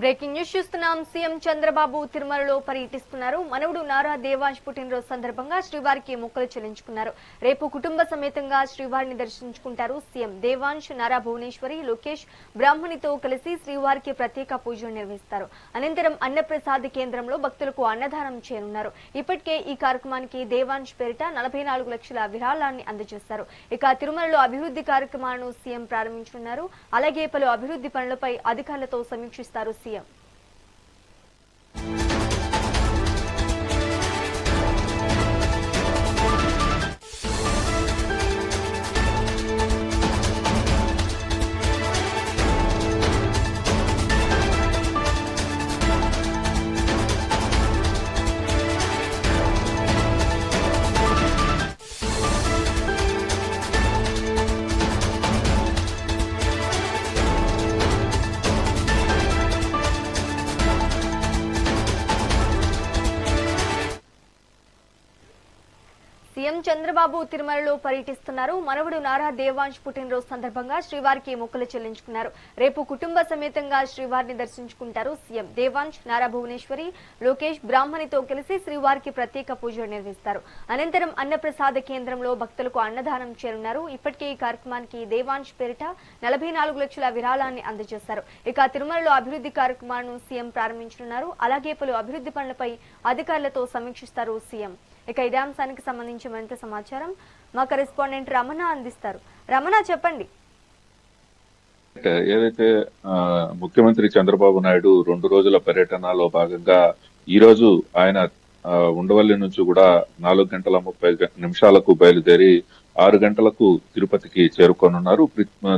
Breaking news చూస్తున్నాం. CM Chandrababu తిరుమలలో పర్యటిస్తున్నారు. మనవడు నారా దేవాంశ్ పుట్టినరోజు సందర్భంగా శ్రీవారికి మొక్కలు చెల్లించుకున్నారు. రేపు కుటుంబ సమేతంగా శ్రీవారిని దర్శించుకుంటారు సీఎం. దేవాంశ్, నారా భువనేశ్వరి, లోకేష్ బ్రాహ్మణితో కలిసి శ్రీవారికి ప్రత్యేక పూజలు నిర్వహిస్తారు. అనంతరం అన్నప్రసాద కేంద్రంలో భక్తులకు అన్నదానం చేయనున్నారు. ఇప్పటికే ఈ కార్యక్రమానికి దేవాంశ్ పేరిట 44 లక్షల విరాళాన్ని అందజేశారు. ఇక తిరుమలలో అభివృద్ధి కార్యక్రమాలను సీఎం ప్రారంభించనున్నారు. అలాగే పలు అభివృద్ధి పనులపై అధికారులతో సమీక్షిస్తారు సీఎం. సీఎం చంద్రబాబు తిరుమలలో పర్యటిస్తున్నారు. మనవడు నారా దేవాంశ్ పుట్టినరోజు సందర్భంగా శ్రీవారికి మొక్కలు చెల్లించుకున్నారు. రేపు కుటుంబ సమేతంగా శ్రీవారిని దర్శించుకుంటారు సీఎం. దేవాంశ్, నారా భువనేశ్వరి, లోకేష్ బ్రాహ్మణితో కలిసి శ్రీవారికి ప్రత్యేక పూజలు నిర్వహిస్తారు. అనంతరం అన్నప్రసాద కేంద్రంలో భక్తులకు అన్నదానం చేయనున్నారు. ఇప్పటికే ఈ కార్యక్రమానికి దేవాంశ్ పేరిట 44 లక్షల విరాళాన్ని అందజేశారు. ఇక తిరుమలలో అభివృద్ధి కార్యక్రమాలను సీఎం ప్రారంభించనున్నారు. అలాగే పలు అభివృద్ధి పనులపై అధికారులతో సమీక్షిస్తారు సీఎం. ఇక ఇదే అంశానికి సంబంధించి మరింత సమాచారం మా కరెస్పాండెంట్ రమణ అందిస్తారు. రమణ, చెప్పండి. ఏదైతే ముఖ్యమంత్రి చంద్రబాబు నాయుడు 2 రోజుల పర్యటనలో భాగంగా ఈ రోజు ఆయన ఉండవల్లి నుంచి కూడా 4:30 బయలుదేరి 6 గంటలకు తిరుపతికి చేరుకోనున్నారు.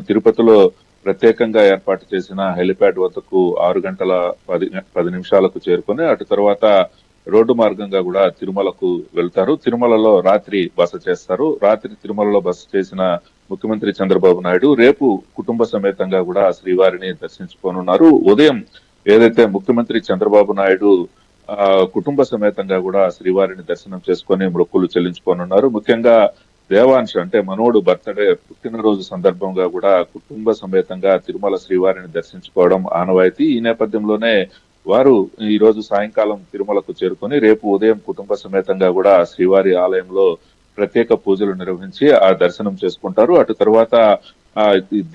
తిరుపతిలో ప్రత్యేకంగా ఏర్పాటు చేసిన హెలిప్యాడ్ వద్దకు 6:10 చేరుకొని అటు తర్వాత రోడ్డు మార్గంగా కూడా తిరుమలకు వెళ్తారు. తిరుమలలో రాత్రి బస చేస్తారు. రాత్రి తిరుమలలో బస చేసిన ముఖ్యమంత్రి చంద్రబాబు నాయుడు రేపు కుటుంబ సమేతంగా కూడా శ్రీవారిని దర్శించుకోనున్నారు. ఉదయం ఏదైతే ముఖ్యమంత్రి చంద్రబాబు నాయుడు కుటుంబ సమేతంగా కూడా శ్రీవారిని దర్శనం చేసుకుని మొక్కులు చెల్లించుకోనున్నారు. ముఖ్యంగా దేవాంశ్ అంటే మనోడు బర్త్డే పుట్టినరోజు సందర్భంగా కూడా కుటుంబ సమేతంగా తిరుమల శ్రీవారిని దర్శించుకోవడం ఆనవాయితీ. ఈ నేపథ్యంలోనే వారు ఈ రోజు సాయంకాలం తిరుమలకు చేరుకొని రేపు ఉదయం కుటుంబ సమేతంగా కూడా శ్రీవారి ఆలయంలో ప్రత్యేక పూజలు నిర్వహించి ఆ దర్శనం చేసుకుంటారు. అటు తర్వాత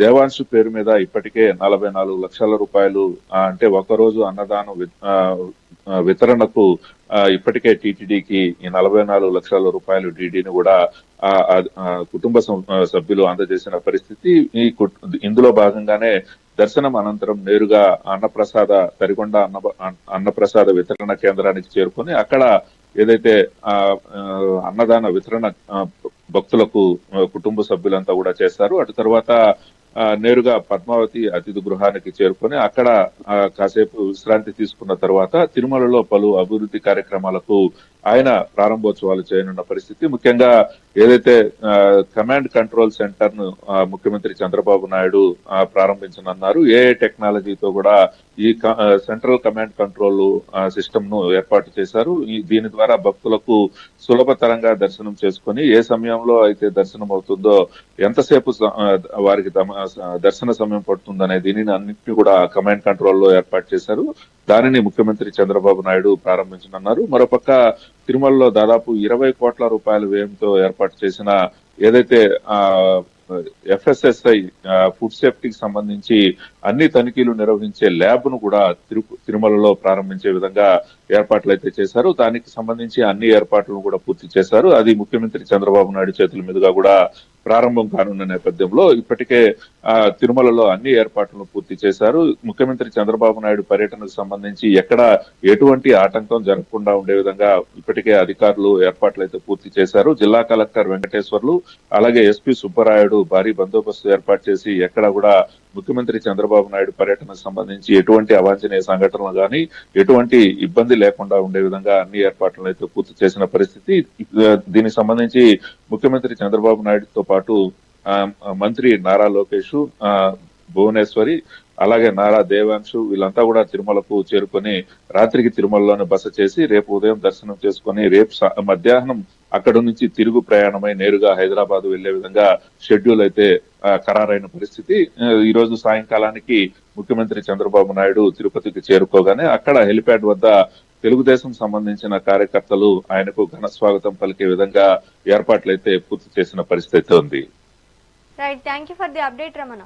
దేవాంశ్ పేరు మీద ఇప్పటికే 44 లక్షల రూపాయలు అంటే ఒకరోజు అన్నదానం వితరణకు ఇప్పటికే టీటీడీకి ఈ 44 లక్షల రూపాయలు డీడీని కూడా కుటుంబ సభ్యులు అందజేసిన పరిస్థితి. ఇందులో భాగంగానే దర్శనం అనంతరం నేరుగా తరికొండ అన్నప్రసాద వితరణ కేంద్రానికి చేరుకొని అక్కడ ఏదైతే అన్నదాన వితరణ భక్తులకు కుటుంబ సభ్యులంతా కూడా చేస్తారు. అటు తర్వాత నేరుగా పద్మావతి అతిథి గృహానికి చేరుకొని అక్కడ కాసేపు విశ్రాంతి తీసుకున్న తర్వాత తిరుమలలో పలు అభివృద్ధి కార్యక్రమాలకు ఆయన ప్రారంభోత్సవాలు చేయనున్న పరిస్థితి. ముఖ్యంగా ఏదైతే కమాండ్ కంట్రోల్ సెంటర్ ను ముఖ్యమంత్రి చంద్రబాబు నాయుడు ప్రారంభించనున్నారు. ఏఐ టెక్నాలజీతో కూడా ఈ సెంట్రల్ కమాండ్ కంట్రోల్ సిస్టమ్ ను ఏర్పాటు చేశారు. దీని ద్వారా భక్తులకు సులభతరంగా దర్శనం చేసుకుని ఏ సమయంలో అయితే దర్శనం అవుతుందో ఎంతసేపు వారికి దర్శన సమయం పడుతుందనే దీనిని అన్నింటినీ కూడా కమాండ్ కంట్రోల్ లో ఏర్పాటు చేశారు. దానిని ముఖ్యమంత్రి చంద్రబాబు నాయుడు ప్రారంభించనున్నారు. మరోపక్క తిరుమలలో దాదాపు 20 కోట్ల రూపాయల వ్యయంతో ఏర్పాటు చేసిన ఏదైతే FSSI ఫుడ్ సేఫ్టీకి సంబంధించి అన్ని తనిఖీలు నిర్వహించే ల్యాబ్ ను కూడా తిరుమలలో ప్రారంభించే విధంగా ఏర్పాట్లు అయితే చేశారు. దానికి సంబంధించి అన్ని ఏర్పాట్లను కూడా పూర్తి చేశారు. అది ముఖ్యమంత్రి చంద్రబాబు నాయుడు చేతుల మీదుగా కూడా ప్రారంభం కానున్న నేపథ్యంలో ఇప్పటికే తిరుమలలో అన్ని ఏర్పాట్లను పూర్తి చేశారు. ముఖ్యమంత్రి చంద్రబాబు నాయుడు పర్యటనకు సంబంధించి ఎక్కడ ఎటువంటి ఆటంకం జరగకుండా ఉండే విధంగా ఇప్పటికే అధికారులు ఏర్పాట్లు అయితే పూర్తి చేశారు. జిల్లా కలెక్టర్ వెంకటేశ్వర్లు అలాగే ఎస్పీ సుబ్బరాయుడు భారీ బందోబస్తు ఏర్పాటు చేసి ఎక్కడ కూడా ముఖ్యమంత్రి చంద్రబాబు నాయుడు పర్యటనకు సంబంధించి ఎటువంటి అవాంఛనీయ సంఘటనలు గానీ ఎటువంటి ఇబ్బంది లేకుండా ఉండే విధంగా అన్ని ఏర్పాట్లను అయితే పూర్తి చేసిన పరిస్థితి. దీనికి సంబంధించి ముఖ్యమంత్రి చంద్రబాబు నాయుడుతో పాటు మంత్రి నారా లోకేష్, భువనేశ్వరి అలాగే నారా దేవాంశు వీళ్ళంతా కూడా తిరుమలకు చేరుకొని రాత్రికి తిరుమలలోనే బస చేసి రేపు ఉదయం దర్శనం చేసుకుని రేపు మధ్యాహ్నం అక్కడ నుంచి తిరుగు ప్రయాణమై నేరుగా హైదరాబాద్ వెళ్లే విధంగా షెడ్యూల్ అయితే ఖరారైన పరిస్థితి. ఈ రోజు సాయంకాలానికి ముఖ్యమంత్రి చంద్రబాబు నాయుడు తిరుపతికి చేరుకోగానే అక్కడ హెలిప్యాడ్ వద్ద తెలుగుదేశం సంబంధించిన కార్యకర్తలు ఆయనకు ఘన స్వాగతం పలికే విధంగా ఏర్పాట్లయితే పూర్తి చేసిన పరిస్థితి ఉంది. Right, thank you for the update Ramana.